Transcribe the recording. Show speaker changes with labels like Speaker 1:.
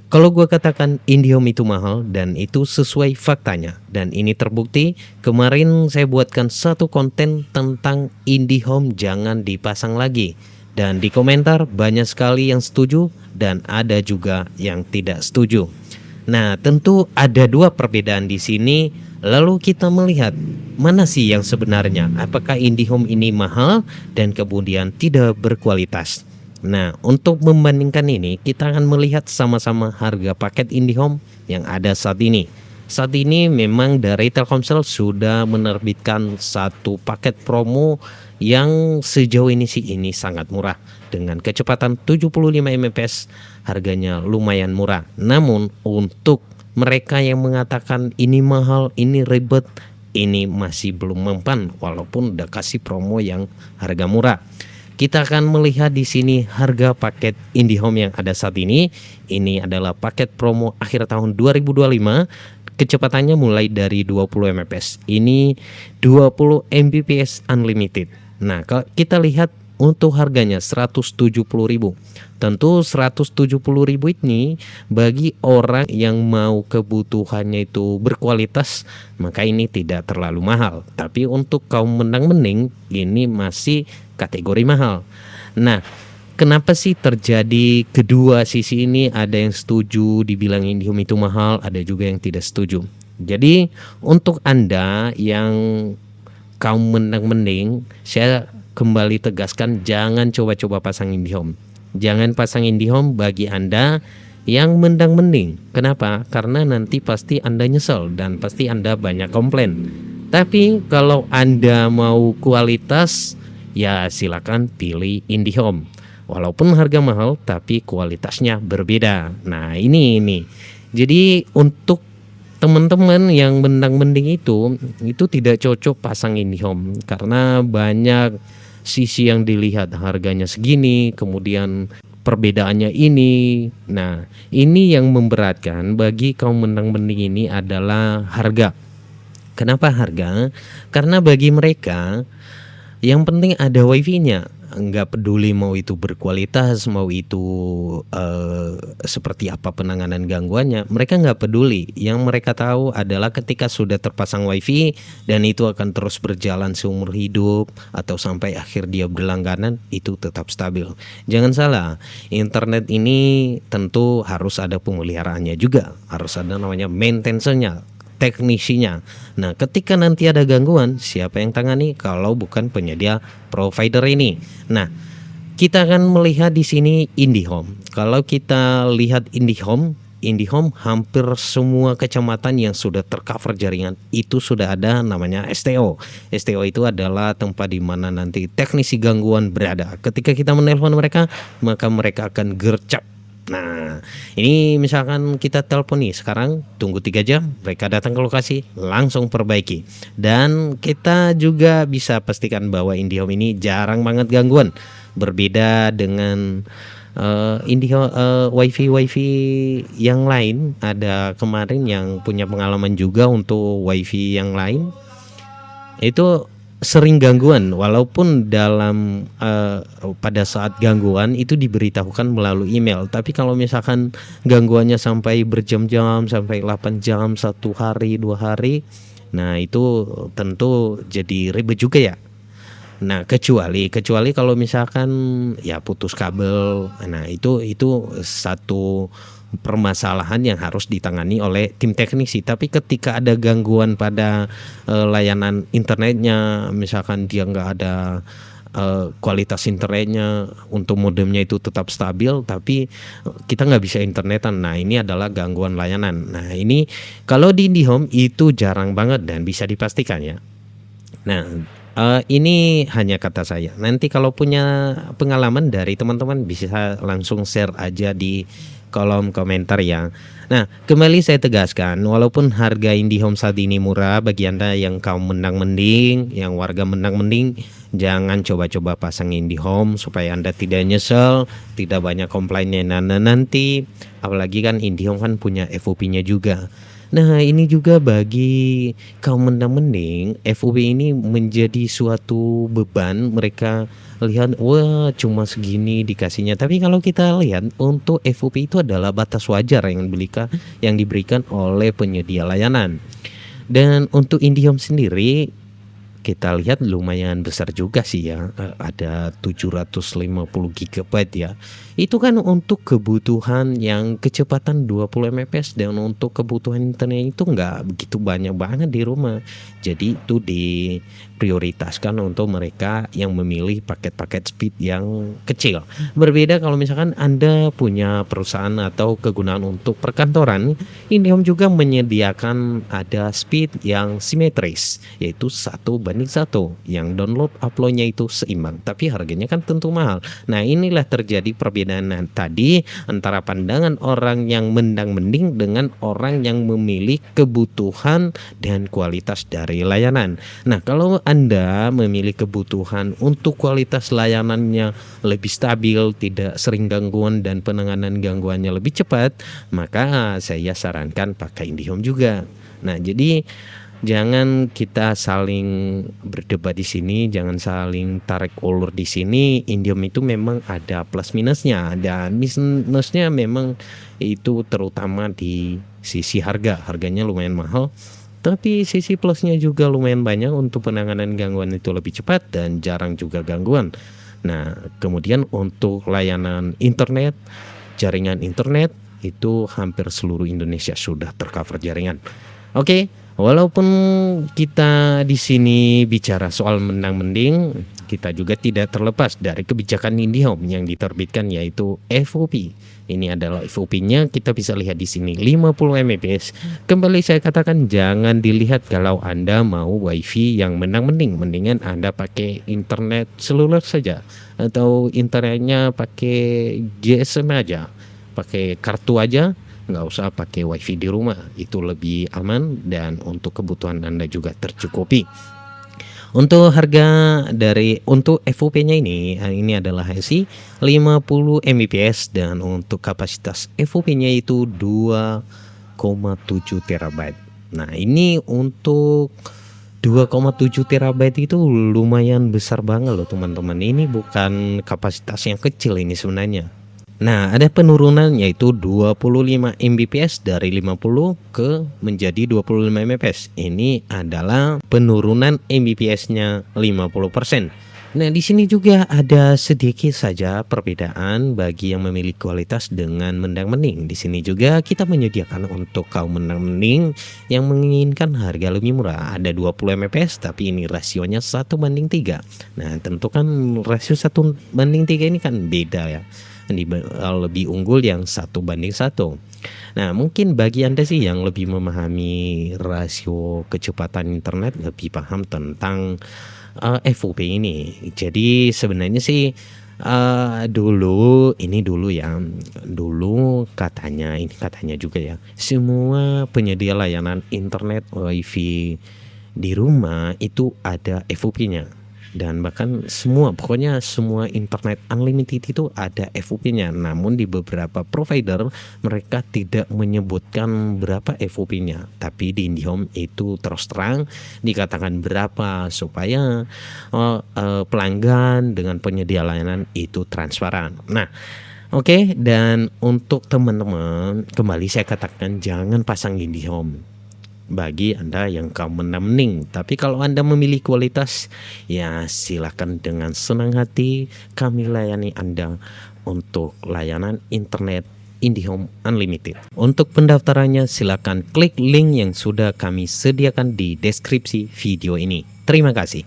Speaker 1: Kalau gue katakan IndiHome itu mahal dan itu sesuai faktanya. Dan ini terbukti, kemarin saya buatkan satu konten tentang IndiHome jangan dipasang lagi. Dan di komentar banyak sekali yang setuju dan ada juga yang tidak setuju. Nah, tentu ada dua perbedaan di sini. Lalu kita melihat mana sih yang sebenarnya? Apakah IndiHome ini mahal dan kemudian tidak berkualitas? Nah, untuk membandingkan ini, kita akan melihat sama-sama harga paket IndiHome yang ada saat ini. Saat ini memang dari Telkomsel sudah menerbitkan satu paket promo yang sejauh ini sih ini sangat murah. Dengan kecepatan 75 Mbps, harganya lumayan murah. Namun untuk mereka yang mengatakan ini mahal, ini ribet, ini masih belum mempan walaupun udah kasih promo yang harga murah. Kita akan melihat di sini harga paket IndiHome yang ada saat ini. Ini adalah paket promo akhir tahun 2025. Kecepatannya mulai dari 20 Mbps. Ini 20 Mbps unlimited. Nah, kalau kita lihat untuk harganya 170.000. Tentu 170.000 ini bagi orang yang mau kebutuhannya itu berkualitas, maka ini tidak terlalu mahal. Tapi untuk kaum menang-mending ini masih kategori mahal. Nah, kenapa sih terjadi kedua sisi ini? Ada yang setuju dibilang IndiHome itu mahal, ada juga yang tidak setuju. Jadi untuk Anda yang kaum menang-mending, saya kembali tegaskan jangan coba-coba pasang IndiHome. Jangan pasang IndiHome bagi Anda yang mendang-mending. Kenapa? Karena nanti pasti Anda nyesel dan pasti Anda banyak komplain. Tapi kalau Anda mau kualitas, ya silakan pilih IndiHome. Walaupun harga mahal tapi kualitasnya berbeda. Nah, ini. Jadi untuk teman-teman yang mendang-mending itu tidak cocok pasang IndiHome karena banyak sisi yang dilihat, harganya segini, kemudian perbedaannya ini. Nah, ini yang memberatkan bagi kaum mendang-mending ini adalah harga. Kenapa harga? Karena bagi mereka yang penting ada wifi-nya. Nggak peduli mau itu berkualitas, mau itu seperti apa penanganan gangguannya, mereka nggak peduli. Yang mereka tahu adalah ketika sudah terpasang wifi dan itu akan terus berjalan seumur hidup atau sampai akhir dia berlangganan, itu tetap stabil. Jangan salah, internet ini tentu harus ada pemeliharaannya juga, harus ada namanya maintenance-nya, teknisinya. Nah, ketika nanti ada gangguan, siapa yang tangani kalau bukan penyedia provider ini? Nah, kita akan melihat di sini IndiHome. Kalau kita lihat IndiHome hampir semua kecamatan yang sudah tercover jaringan itu sudah ada namanya STO. STO itu adalah tempat di mana nanti teknisi gangguan berada. Ketika kita menelpon mereka, maka mereka akan gercep. Nah, ini misalkan kita telepon nih sekarang, tunggu 3 jam, mereka datang ke lokasi, langsung perbaiki. Dan kita juga bisa pastikan bahwa IndiHome ini jarang banget gangguan. Berbeda dengan wifi yang lain. Ada kemarin yang punya pengalaman juga untuk wifi yang lain, itu sering gangguan walaupun dalam pada saat gangguan itu diberitahukan melalui email. Tapi kalau misalkan gangguannya sampai berjam-jam, sampai 8 jam, 1 hari, 2 hari, nah itu tentu jadi ribet juga ya. Nah, kecuali kalau misalkan ya putus kabel. Nah, itu satu permasalahan yang harus ditangani oleh tim teknisi. Tapi ketika ada gangguan pada layanan internetnya, misalkan dia nggak ada kualitas internetnya, untuk modemnya itu tetap stabil tapi kita nggak bisa internetan, nah ini adalah gangguan layanan. Nah, ini kalau di IndiHome itu jarang banget dan bisa dipastikan ya. Nah, ini hanya kata saya. Nanti kalau punya pengalaman dari teman-teman bisa langsung share aja di kolom komentar ya. Nah, kembali saya tegaskan, walaupun harga IndiHome saat ini murah, bagi Anda yang kaum menang-mending, yang warga menang-mending, jangan coba-coba pasang IndiHome supaya Anda tidak nyesel, tidak banyak komplainnya nanti. Apalagi kan IndiHome kan punya FOP-nya juga. Nah, ini juga bagi kaum mendang-mending, FOB ini menjadi suatu beban. Mereka lihat, wah cuma segini dikasihnya. Tapi kalau kita lihat untuk FOB itu adalah batas wajar yang diberikan oleh penyedia layanan. Dan untuk IndiHome sendiri kita lihat lumayan besar juga sih ya, ada 750 gigabyte ya. Itu kan untuk kebutuhan yang kecepatan 20 Mbps dan untuk kebutuhan internet itu nggak begitu banyak banget di rumah. Jadi itu diprioritaskan untuk mereka yang memilih paket-paket speed yang kecil. Berbeda kalau misalkan Anda punya perusahaan atau kegunaan untuk perkantoran, IndiHome juga menyediakan ada speed yang simetris, yaitu 1:1, yang download uploadnya itu seimbang, tapi harganya kan tentu mahal. Nah, inilah terjadi perbedaan tadi antara pandangan orang yang mendang-mending dengan orang yang memilih kebutuhan dan kualitas dari layanan. Nah, kalau Anda memilih kebutuhan untuk kualitas layanannya lebih stabil, tidak sering gangguan dan penanganan gangguannya lebih cepat, maka saya sarankan pakai IndiHome juga. Nah, jadi jangan kita saling berdebat di sini, jangan saling tarik ulur di sini. IndiHome itu memang ada plus minusnya, dan minusnya memang itu terutama di sisi harga. Harganya lumayan mahal, tapi sisi plusnya juga lumayan banyak. Untuk penanganan gangguan itu lebih cepat dan jarang juga gangguan. Nah, kemudian untuk layanan internet, jaringan internet itu hampir seluruh Indonesia sudah tercover jaringan. Oke, walaupun kita di sini bicara soal mendang-mending, kita juga tidak terlepas dari kebijakan IndiHome yang diterbitkan, yaitu FOP. Ini adalah FOP-nya, kita bisa lihat di sini 50 Mbps. Kembali saya katakan, jangan dilihat kalau Anda mau WiFi yang mendang-mending, mendingan Anda pakai internet seluler saja, atau internetnya pakai GSM aja, pakai kartu aja. Nggak usah pakai WiFi di rumah, itu lebih aman dan untuk kebutuhan Anda juga tercukupi. Untuk untuk FOP-nya ini adalah HSI 50 Mbps dan untuk kapasitas FOP-nya itu 2,7 terabyte. Nah, ini untuk 2,7 terabyte itu lumayan besar banget loh teman-teman. Ini bukan kapasitas yang kecil ini sebenarnya. Nah, ada penurunan yaitu 25 Mbps dari 50 ke menjadi 25 Mbps. Ini adalah penurunan Mbps-nya 50%. Nah, di sini juga ada sedikit saja perbedaan bagi yang memilih kualitas dengan mendang-mending. Di sini juga kita menyediakan untuk kaum mendang-mending yang menginginkan harga lebih murah. Ada 20 Mbps, tapi ini rasionya 1:3. Nah, tentu kan rasio 1:3 ini kan beda ya. Lebih unggul yang 1:1. Nah, mungkin bagi Anda sih yang lebih memahami rasio kecepatan internet, lebih paham tentang FOP ini. Jadi sebenarnya sih dulu katanya juga ya, semua penyedia layanan internet WiFi di rumah itu ada FOP-nya. Dan bahkan pokoknya semua internet unlimited itu ada FOP-nya. Namun di beberapa provider mereka tidak menyebutkan berapa FOP-nya. Tapi di IndiHome itu terus terang dikatakan berapa supaya pelanggan dengan penyedia layanan itu transparan. Nah, oke, dan untuk teman-teman, kembali saya katakan jangan pasang IndiHome bagi Anda yang kaum mendang-mending. Tapi kalau Anda memilih kualitas, ya silakan dengan senang hati kami layani Anda untuk layanan internet IndiHome Unlimited. Untuk pendaftarannya silakan klik link yang sudah kami sediakan di deskripsi video ini. Terima kasih.